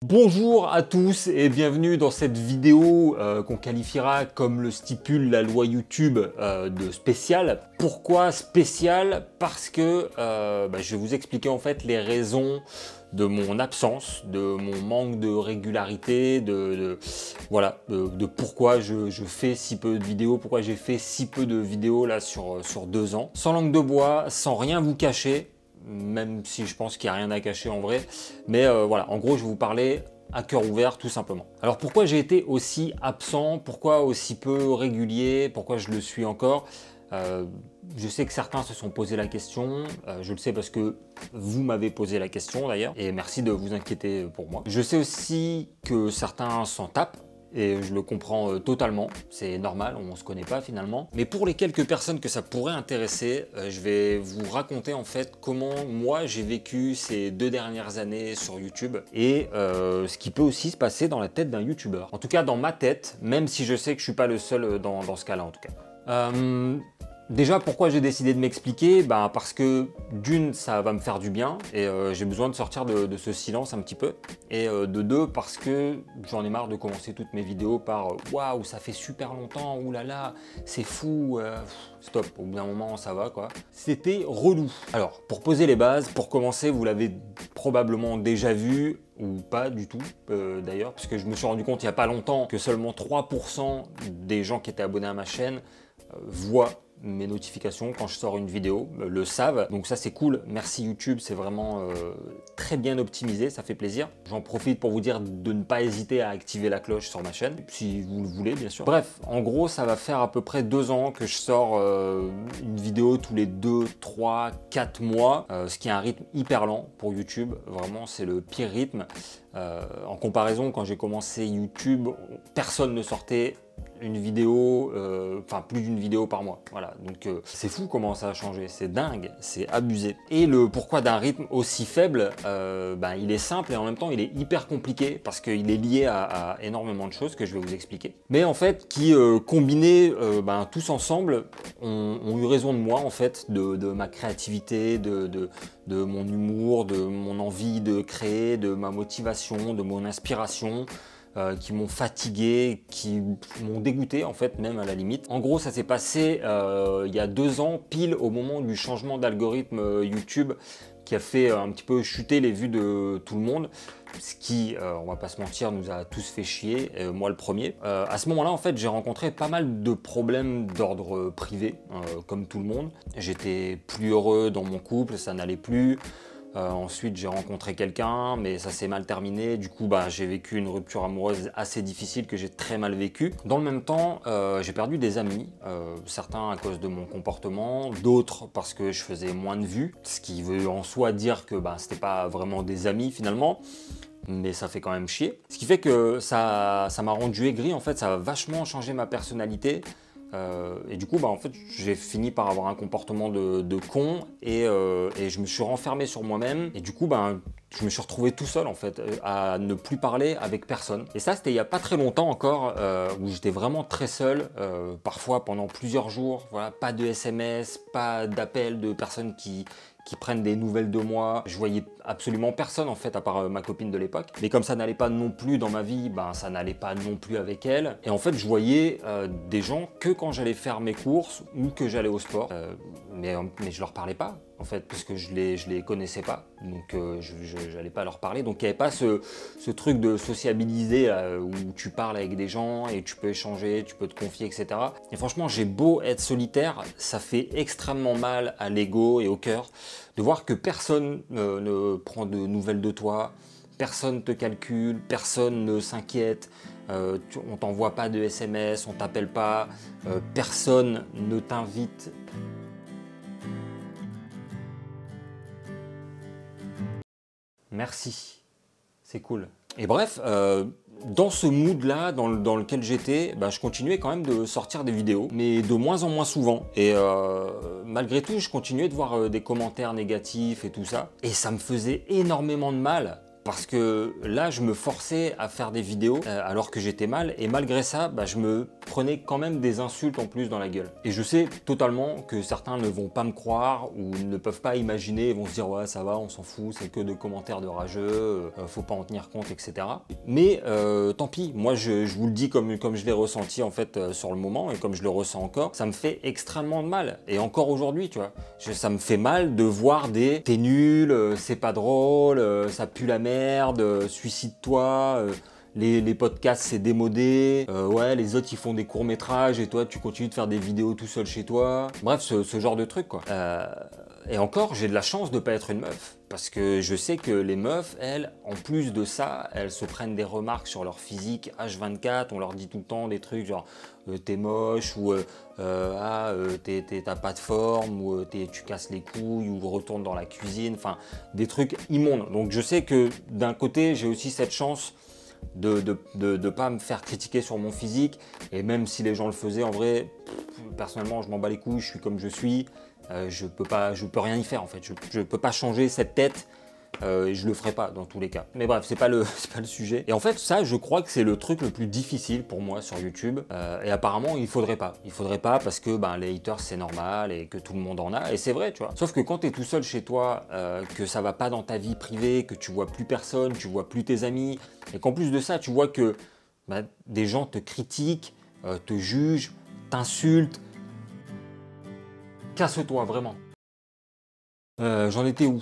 Bonjour à tous et bienvenue dans cette vidéo qu'on qualifiera, comme le stipule la loi YouTube, de spéciale. Pourquoi spéciale? Parce que je vais vous expliquer en fait les raisons de mon absence, de mon manque de régularité, de pourquoi je fais si peu de vidéos, pourquoi j'ai fait si peu de vidéos là sur 2 ans. Sans langue de bois, sans rien vous cacher, même si je pense qu'il n'y a rien à cacher en vrai. Mais voilà, en gros, je vais vous parler à cœur ouvert, tout simplement. Alors pourquoi j'ai été aussi absent, pourquoi aussi peu régulier, pourquoi je le suis encore? Je sais que certains se sont posé la question, je le sais parce que vous m'avez posé la question d'ailleurs, et merci de vous inquiéter pour moi. Je sais aussi que certains s'en tapent, et je le comprends totalement, c'est normal, on ne se connaît pas finalement. Mais pour les quelques personnes que ça pourrait intéresser, je vais vous raconter en fait comment moi j'ai vécu ces 2 dernières années sur YouTube et ce qui peut aussi se passer dans la tête d'un YouTuber. En tout cas dans ma tête, même si je sais que je suis pas le seul dans ce cas-là en tout cas. Déjà, pourquoi j'ai décidé de m'expliquer? Parce que d'une, ça va me faire du bien et j'ai besoin de sortir de ce silence un petit peu. Et de deux, parce que j'en ai marre de commencer toutes mes vidéos par waouh, ça fait super longtemps, oulala, c'est fou, stop, au bout d'un moment, ça va quoi. C'était relou. Alors, pour poser les bases, pour commencer, vous l'avez probablement déjà vu, ou pas du tout d'ailleurs, parce que je me suis rendu compte il n'y a pas longtemps que seulement 3% des gens qui étaient abonnés à ma chaîne voient mes notifications quand je sors une vidéo, le savent. Donc ça c'est cool, merci YouTube, c'est vraiment très bien optimisé, ça fait plaisir. J'en profite pour vous dire de ne pas hésiter à activer la cloche sur ma chaîne, si vous le voulez bien sûr. Bref, en gros ça va faire à peu près 2 ans que je sors une vidéo tous les 2, 3, 4 mois, ce qui est un rythme hyper lent pour YouTube, vraiment c'est le pire rythme. En comparaison, quand j'ai commencé YouTube, personne ne sortait une vidéo, plus d'une vidéo par mois. Voilà, donc c'est fou comment ça a changé, c'est dingue, c'est abusé. Et le pourquoi d'un rythme aussi faible, il est simple et en même temps il est hyper compliqué parce qu'il est lié à énormément de choses que je vais vous expliquer. Mais en fait, qui combinés tous ensemble ont eu raison de moi en fait, de ma créativité, de mon humour, de mon envie de créer, de ma motivation, de mon inspiration. Qui m'ont fatigué, qui m'ont dégoûté en fait, même à la limite. En gros, ça s'est passé il y a 2 ans, pile au moment du changement d'algorithme YouTube qui a fait un petit peu chuter les vues de tout le monde, ce qui, on va pas se mentir, nous a tous fait chier, moi le premier. À ce moment-là, en fait, j'ai rencontré pas mal de problèmes d'ordre privé, comme tout le monde. J'étais plus heureux dans mon couple, ça n'allait plus. Ensuite, j'ai rencontré quelqu'un, mais ça s'est mal terminé. Du coup, j'ai vécu une rupture amoureuse assez difficile que j'ai très mal vécue. Dans le même temps, j'ai perdu des amis, certains à cause de mon comportement, d'autres parce que je faisais moins de vues, ce qui veut en soi dire que c'était pas vraiment des amis finalement. Mais ça fait quand même chier. Ce qui fait que ça m'a rendu aigri, en fait, ça a vachement changé ma personnalité. Et du coup, en fait, j'ai fini par avoir un comportement de con et je me suis renfermé sur moi-même. Et du coup, je me suis retrouvé tout seul en fait, à ne plus parler avec personne. Et ça, c'était il n'y a pas très longtemps encore, où j'étais vraiment très seul, parfois pendant plusieurs jours. Voilà, pas de SMS, pas d'appel de personnes qui prennent des nouvelles de moi. Je voyais absolument personne en fait à part ma copine de l'époque. Mais comme ça n'allait pas non plus dans ma vie, ça n'allait pas non plus avec elle. Et en fait je voyais des gens que quand j'allais faire mes courses ou que j'allais au sport. Mais je leur parlais pas en fait parce que je les connaissais pas. Donc je n'allais pas leur parler. Donc il n'y avait pas ce truc de sociabiliser où tu parles avec des gens et tu peux échanger, tu peux te confier, etc. Et franchement j'ai beau être solitaire, ça fait extrêmement mal à l'ego et au cœur de voir que personne ne prend de nouvelles de toi, personne te calcule, personne ne s'inquiète, on t'envoie pas de SMS, on t'appelle pas, personne ne t'invite. Merci, c'est cool. Et bref, dans ce mood-là, dans lequel j'étais, je continuais quand même de sortir des vidéos, mais de moins en moins souvent. Et malgré tout, je continuais de voir des commentaires négatifs et tout ça. Et ça me faisait énormément de mal, parce que là, je me forçais à faire des vidéos alors que j'étais mal, et malgré ça, bah, je me prenais quand même des insultes en plus dans la gueule. Et je sais totalement que certains ne vont pas me croire ou ne peuvent pas imaginer, vont se dire ouais ça va, on s'en fout, c'est que de commentaires de rageux, faut pas en tenir compte, etc. Mais tant pis, moi je vous le dis comme je l'ai ressenti en fait sur le moment et comme je le ressens encore, ça me fait extrêmement de mal. Et encore aujourd'hui, tu vois, ça me fait mal de voir des t'es nul, c'est pas drôle, ça pue la merde, suicide-toi. Les podcasts c'est démodé, ouais les autres ils font des courts-métrages et toi tu continues de faire des vidéos tout seul chez toi. Bref, ce genre de truc quoi. Et encore, j'ai de la chance de pas être une meuf, parce que je sais que les meufs, elles, en plus de ça, elles se prennent des remarques sur leur physique H24, on leur dit tout le temps des trucs genre t'es moche, ou t'as pas de forme, ou tu casses les couilles, ou retourne dans la cuisine, enfin des trucs immondes. Donc je sais que d'un côté, j'ai aussi cette chance de pas me faire critiquer sur mon physique, et même si les gens le faisaient, en vrai, personnellement, je m'en bats les couilles, je suis comme je suis, je peux rien y faire en fait, je peux pas changer cette tête, et je le ferai pas dans tous les cas. Mais bref, c'est pas le sujet. Et en fait, ça, je crois que c'est le truc le plus difficile pour moi sur YouTube, et apparemment, il faudrait pas parce que ben, les haters, c'est normal, et que tout le monde en a, et c'est vrai, tu vois. Sauf que quand tu es tout seul chez toi, que ça va pas dans ta vie privée, que tu vois plus personne, tu vois plus tes amis, et qu'en plus de ça, tu vois que ben, des gens te critiquent, te jugent, t'insultent, casse-toi, vraiment. J'en étais où?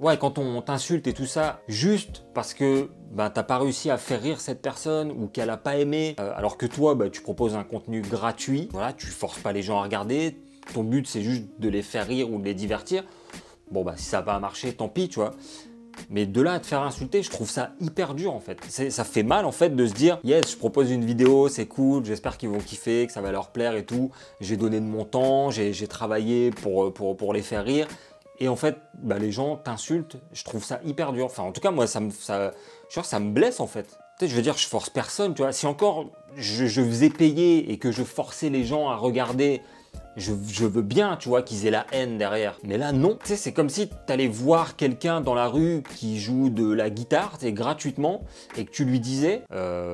Ouais, quand on t'insulte et tout ça, juste parce que bah, t'as pas réussi à faire rire cette personne ou qu'elle a pas aimé, alors que toi, bah, tu proposes un contenu gratuit, voilà, tu forces pas les gens à regarder, ton but c'est juste de les faire rire ou de les divertir. Bon, bah si ça va pas marcher, tant pis, tu vois. Mais de là à te faire insulter, je trouve ça hyper dur en fait. Ça fait mal en fait de se dire yes, je propose une vidéo, c'est cool, j'espère qu'ils vont kiffer, que ça va leur plaire et tout. J'ai donné de mon temps, j'ai travaillé pour les faire rire. Et en fait, bah, les gens t'insultent, je trouve ça hyper dur. Enfin, en tout cas, moi, ça me blesse en fait. Tu sais, je veux dire, je force personne, tu vois. Si encore je faisais payer et que je forçais les gens à regarder, je veux bien, tu vois, qu'ils aient la haine derrière. Mais là, non. Tu sais, c'est comme si tu allais voir quelqu'un dans la rue qui joue de la guitare, tu sais, gratuitement, et que tu lui disais,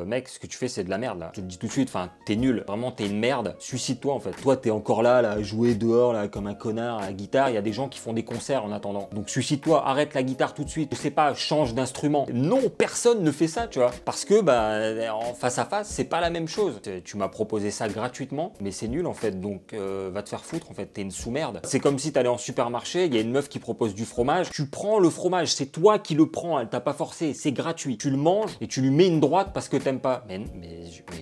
mec, ce que tu fais, c'est de la merde, là. Je te le dis tout de suite, enfin, t'es nul. Vraiment, t'es une merde. Suicide-toi, en fait. Toi, t'es encore là, à jouer dehors, là, comme un connard, à la guitare. Il y a des gens qui font des concerts en attendant. Donc, suicide-toi, arrête la guitare tout de suite. Je sais pas, change d'instrument. Non, personne ne fait ça, tu vois. Parce que, bah, en face à face, c'est pas la même chose. Tu m'as proposé ça gratuitement, mais c'est nul, en fait. Donc, va te faire foutre en fait, t'es une sous-merde. C'est comme si t'allais en supermarché, il y a une meuf qui propose du fromage, tu prends le fromage, c'est toi qui le prends, elle t'a pas forcé, c'est gratuit. Tu le manges et tu lui mets une droite parce que t'aimes pas. Mais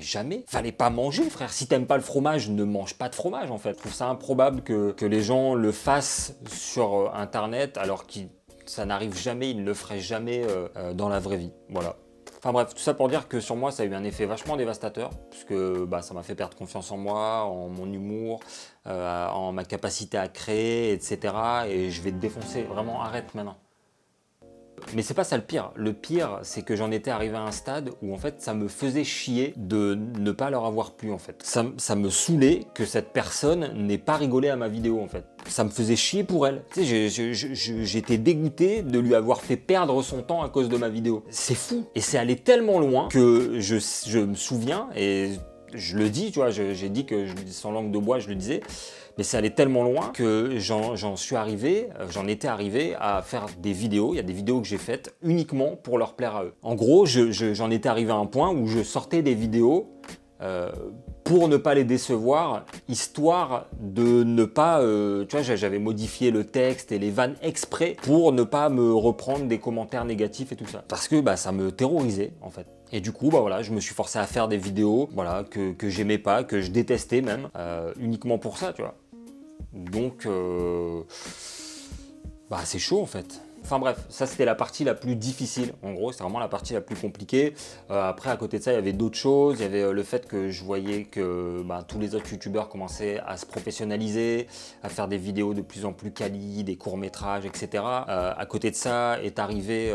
jamais, fallait pas manger frère, si t'aimes pas le fromage, ne mange pas de fromage en fait. Je trouve ça improbable que les gens le fassent sur internet alors que ça n'arrive jamais, ils ne le feraient jamais dans la vraie vie. Voilà. Enfin bref, tout ça pour dire que sur moi, ça a eu un effet vachement dévastateur, puisque bah, ça m'a fait perdre confiance en moi, en mon humour, en ma capacité à créer, etc. Et je vais te défoncer, vraiment arrête maintenant. Mais c'est pas ça le pire. Le pire, c'est que j'en étais arrivé à un stade où en fait, ça me faisait chier de ne pas leur avoir plu en fait. Ça me saoulait que cette personne n'ait pas rigolé à ma vidéo en fait. Ça me faisait chier pour elle. Tu sais, j'étais dégoûté de lui avoir fait perdre son temps à cause de ma vidéo. C'est fou. Et c'est allé tellement loin que je me souviens, et je le dis, tu vois, j'ai dit que sans langue de bois, je le disais. Mais c'est allé tellement loin que j'en étais arrivé à faire des vidéos. Il y a des vidéos que j'ai faites uniquement pour leur plaire à eux. En gros, j'en étais arrivé à un point où je sortais des vidéos pour ne pas les décevoir, histoire de ne pas... tu vois, j'avais modifié le texte et les vannes exprès pour ne pas me reprendre des commentaires négatifs et tout ça. Parce que bah, ça me terrorisait, en fait. Et du coup, bah voilà, je me suis forcé à faire des vidéos voilà, que j'aimais pas, que je détestais même, uniquement pour ça, tu vois. Donc, bah c'est chaud en fait. Enfin bref, ça c'était la partie la plus difficile. En gros, c'est vraiment la partie la plus compliquée. Après, à côté de ça, il y avait d'autres choses. Il y avait le fait que je voyais que bah, tous les autres youtubeurs commençaient à se professionnaliser, à faire des vidéos de plus en plus quali, des courts-métrages, etc. À côté de ça est arrivé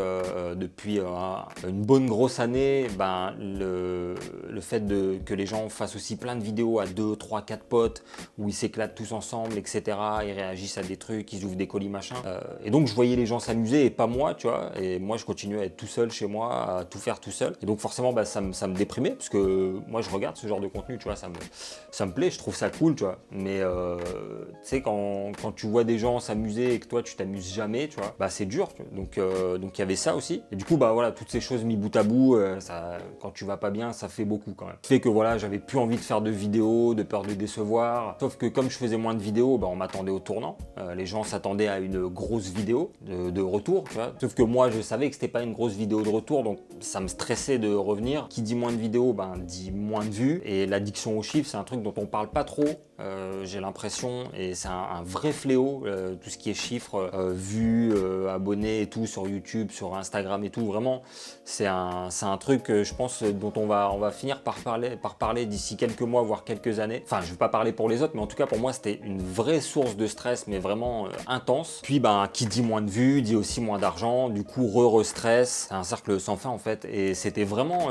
depuis une bonne grosse année, ben, le fait que les gens fassent aussi plein de vidéos à 2, 3, 4 potes où ils s'éclatent tous ensemble, etc. Ils réagissent à des trucs, ils ouvrent des colis, machin. Et donc je voyais les gens s'amuser s'amuser et pas moi, tu vois. Et moi, je continuais à être tout seul chez moi, à tout faire tout seul. Et donc forcément, bah, ça me déprimait parce que moi, je regarde ce genre de contenu, tu vois, ça me plaît, je trouve ça cool, tu vois. Mais tu sais, quand tu vois des gens s'amuser et que toi, tu t'amuses jamais, tu vois, bah c'est dur. Tu vois. Donc il y avait ça aussi. Et du coup, bah voilà, toutes ces choses mis bout à bout, quand tu vas pas bien, ça fait beaucoup quand même. Ça fait que voilà, j'avais plus envie de faire de vidéos, de peur de décevoir. Sauf que comme je faisais moins de vidéos, bah, on m'attendait au tournant. Les gens s'attendaient à une grosse vidéo de retour, tu vois. Sauf que moi, je savais que c'était pas une grosse vidéo de retour, donc ça me stressait de revenir. Qui dit moins de vidéos, ben dit moins de vues. Et l'addiction aux chiffres, c'est un truc dont on parle pas trop. J'ai l'impression, et c'est un vrai fléau, tout ce qui est chiffres, vues, abonnés et tout sur YouTube, sur Instagram et tout. Vraiment, c'est un truc, je pense, dont on va finir par parler d'ici quelques mois, voire quelques années. Enfin, je vais pas parler pour les autres, mais en tout cas pour moi, c'était une vraie source de stress, mais vraiment intense. Puis, ben, qui dit moins de vues, dit aussi moins d'argent. Du coup, re-stress. C'est un cercle sans fin en fait. Et c'était vraiment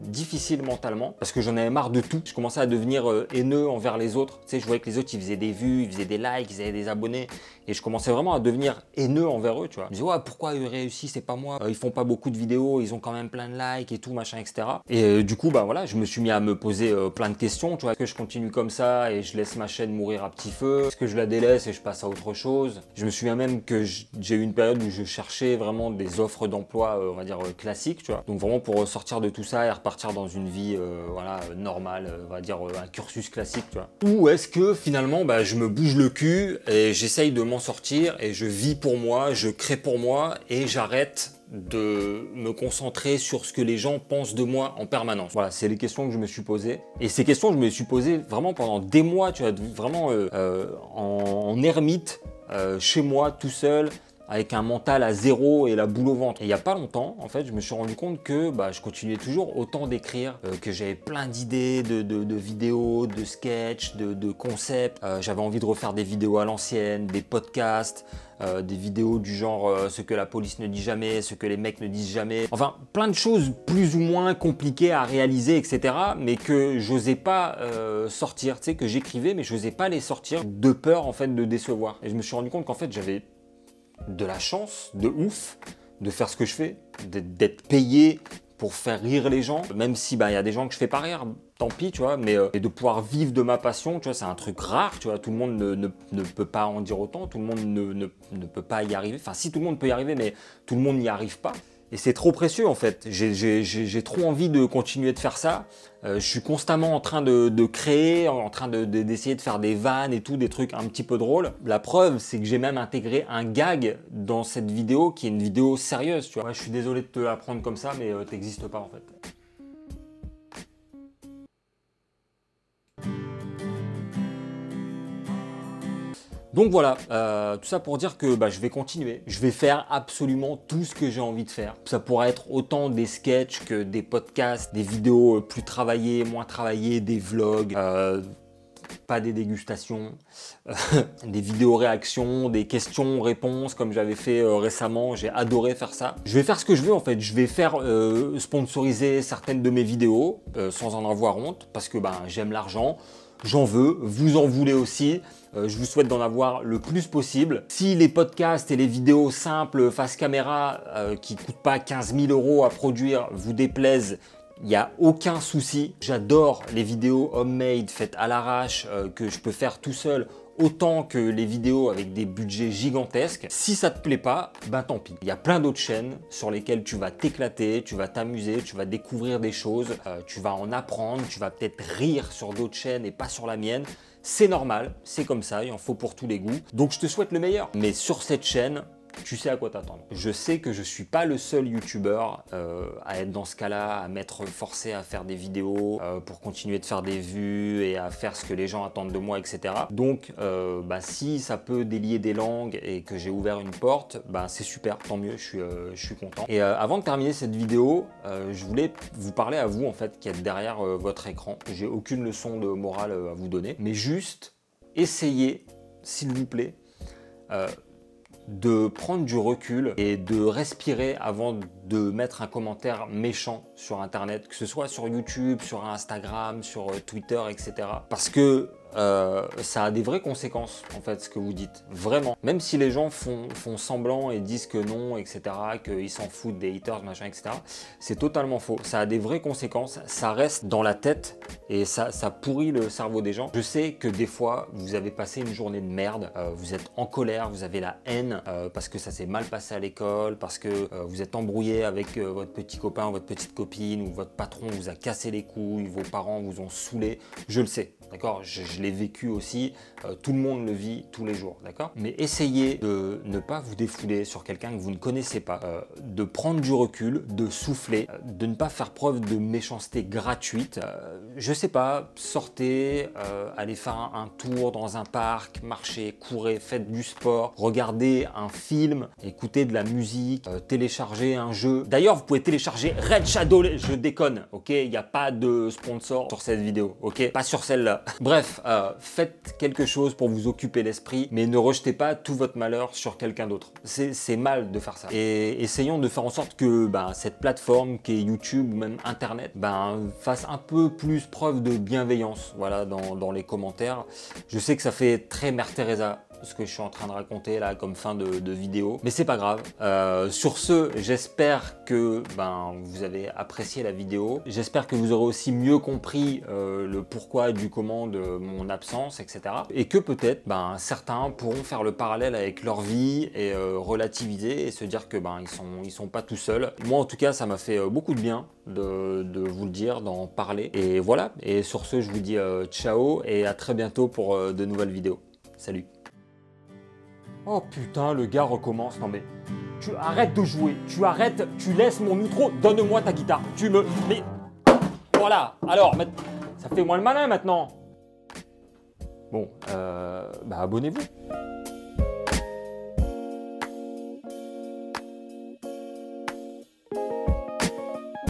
difficile mentalement parce que j'en avais marre de tout. Je commençais à devenir haineux envers les autres. Tu sais, je voyais que les autres, ils faisaient des vues, ils faisaient des likes, ils avaient des abonnés. Et je commençais vraiment à devenir haineux envers eux, tu vois. Je me disais, ouais, pourquoi ils réussissent, c'est pas moi. Ils font pas beaucoup de vidéos, ils ont quand même plein de likes et tout, machin, etc. Et du coup, bah voilà, je me suis mis à me poser plein de questions, tu vois. Est-ce que je continue comme ça et je laisse ma chaîne mourir à petit feu? Est-ce que je la délaisse et je passe à autre chose? Je me souviens même que j'ai eu une période où je cherchais vraiment des offres d'emploi, on va dire, classiques, tu vois. Donc vraiment pour sortir de tout ça et repartir dans une vie, voilà, normale, on va dire un cursus classique, tu vois. Ou est-ce que finalement, bah, je me bouge le cul et j'essaye de m'en sortir et je vis pour moi, je crée pour moi et j'arrête de me concentrer sur ce que les gens pensent de moi en permanence. Voilà, c'est les questions que je me suis posées. Et ces questions, je me les suis posées vraiment pendant des mois, tu vois, vraiment en ermite, chez moi, tout seul, avec un mental à zéro et la boule au ventre. Et il n'y a pas longtemps, en fait, je me suis rendu compte que bah, je continuais toujours autant d'écrire, que j'avais plein d'idées de vidéos, de sketchs, de concepts. J'avais envie de refaire des vidéos à l'ancienne, des podcasts, des vidéos du genre ce que la police ne dit jamais, ce que les mecs ne disent jamais. Enfin, plein de choses plus ou moins compliquées à réaliser, etc. Mais que j'osais pas sortir, tu sais, que j'écrivais, mais je n'osais pas les sortir de peur, en fait, de décevoir. Et je me suis rendu compte qu'en fait, j'avais de la chance, de ouf, de faire ce que je fais, d'être payé pour faire rire les gens, même si bah, y a des gens que je fais pas rire, tant pis, tu vois, mais et de pouvoir vivre de ma passion, tu vois, c'est un truc rare, tu vois, tout le monde ne peut pas en dire autant, tout le monde ne peut pas y arriver, enfin si tout le monde peut y arriver, mais tout le monde n'y arrive pas. Et c'est trop précieux en fait, j'ai trop envie de continuer de faire ça, je suis constamment en train de créer, en train d'essayer de faire des vannes et tout, des trucs un petit peu drôles. La preuve, c'est que j'ai même intégré un gag dans cette vidéo qui est une vidéo sérieuse, tu vois. Ouais, je suis désolé de te l'apprendre comme ça, mais t'existes pas en fait. Donc voilà, tout ça pour dire que bah, je vais continuer. Je vais faire absolument tout ce que j'ai envie de faire. Ça pourra être autant des sketchs que des podcasts, des vidéos plus travaillées, moins travaillées, des vlogs, pas des dégustations, des vidéos réactions, des questions-réponses comme j'avais fait récemment. J'ai adoré faire ça. Je vais faire ce que je veux en fait. Je vais faire sponsoriser certaines de mes vidéos sans en avoir honte parce que ben, j'aime l'argent. J'en veux, vous en voulez aussi. Je vous souhaite d'en avoir le plus possible. Si les podcasts et les vidéos simples face caméra qui ne coûtent pas 15 000 € à produire vous déplaisent, il n'y a aucun souci. J'adore les vidéos homemade faites à l'arrache que je peux faire tout seul autant que les vidéos avec des budgets gigantesques. Si ça te plaît pas, ben tant pis. Il y a plein d'autres chaînes sur lesquelles tu vas t'éclater, tu vas t'amuser, tu vas découvrir des choses, tu vas en apprendre, tu vas peut-être rire sur d'autres chaînes et pas sur la mienne. C'est normal, c'est comme ça, il en faut pour tous les goûts. Donc je te souhaite le meilleur. Mais sur cette chaîne, tu sais à quoi t'attendre. Je sais que je suis pas le seul youtubeur à être dans ce cas-là, à m'être forcé à faire des vidéos pour continuer de faire des vues et à faire ce que les gens attendent de moi, etc. Donc, bah, si ça peut délier des langues et que j'ai ouvert une porte, bah, c'est super, tant mieux, je suis content. Et avant de terminer cette vidéo, je voulais vous parler à vous en fait qui êtes derrière votre écran. J'ai aucune leçon de morale à vous donner, mais juste essayez, s'il vous plaît, de prendre du recul et de respirer avant de mettre un commentaire méchant sur internet, que ce soit sur YouTube, sur Instagram, sur Twitter, etc. Parce que ça a des vraies conséquences, en fait, ce que vous dites. Vraiment. Même si les gens font semblant et disent que non, etc., qu'ils s'en foutent des haters, machin, etc., c'est totalement faux. Ça a des vraies conséquences, ça reste dans la tête et ça pourrit le cerveau des gens. Je sais que des fois, vous avez passé une journée de merde, vous êtes en colère, vous avez la haine parce que ça s'est mal passé à l'école, parce que vous êtes embrouillé avec votre petit copain, votre petite copine, ou votre patron vous a cassé les couilles, vos parents vous ont saoulé. Je le sais, d'accord, je l'ai vécu aussi, tout le monde le vit tous les jours, d'accord. Mais essayez de ne pas vous défouler sur quelqu'un que vous ne connaissez pas, de prendre du recul, de souffler, de ne pas faire preuve de méchanceté gratuite. Je sais pas, sortez, allez faire un tour dans un parc, marchez, courez, faites du sport, regardez un film, écoutez de la musique, téléchargez un jeu. D'ailleurs, vous pouvez télécharger Red Shadow, je déconne, ok, il n'y a pas de sponsor sur cette vidéo, ok, pas sur celle-là. Bref, faites quelque chose pour vous occuper l'esprit, mais ne rejetez pas tout votre malheur sur quelqu'un d'autre. C'est mal de faire ça. Et essayons de faire en sorte que cette plateforme qui est YouTube ou même Internet fasse un peu plus preuve de bienveillance, voilà, dans les commentaires. Je sais que ça fait très Mère Teresa ce que je suis en train de raconter là comme fin de vidéo, mais c'est pas grave. Sur ce, j'espère que vous avez apprécié la vidéo. J'espère que vous aurez aussi mieux compris le pourquoi du comment de mon absence, etc. Et que peut-être certains pourront faire le parallèle avec leur vie et relativiser et se dire que ils sont pas tout seuls. Moi en tout cas, ça m'a fait beaucoup de bien de vous le dire, d'en parler. Et voilà, et sur ce, je vous dis ciao et à très bientôt pour de nouvelles vidéos. Salut. Oh putain, le gars recommence. Non mais, tu arrêtes de jouer, tu arrêtes, tu laisses mon micro, donne-moi ta guitare. Mais, voilà, alors, ça fait moins le malin maintenant. Bon, abonnez-vous.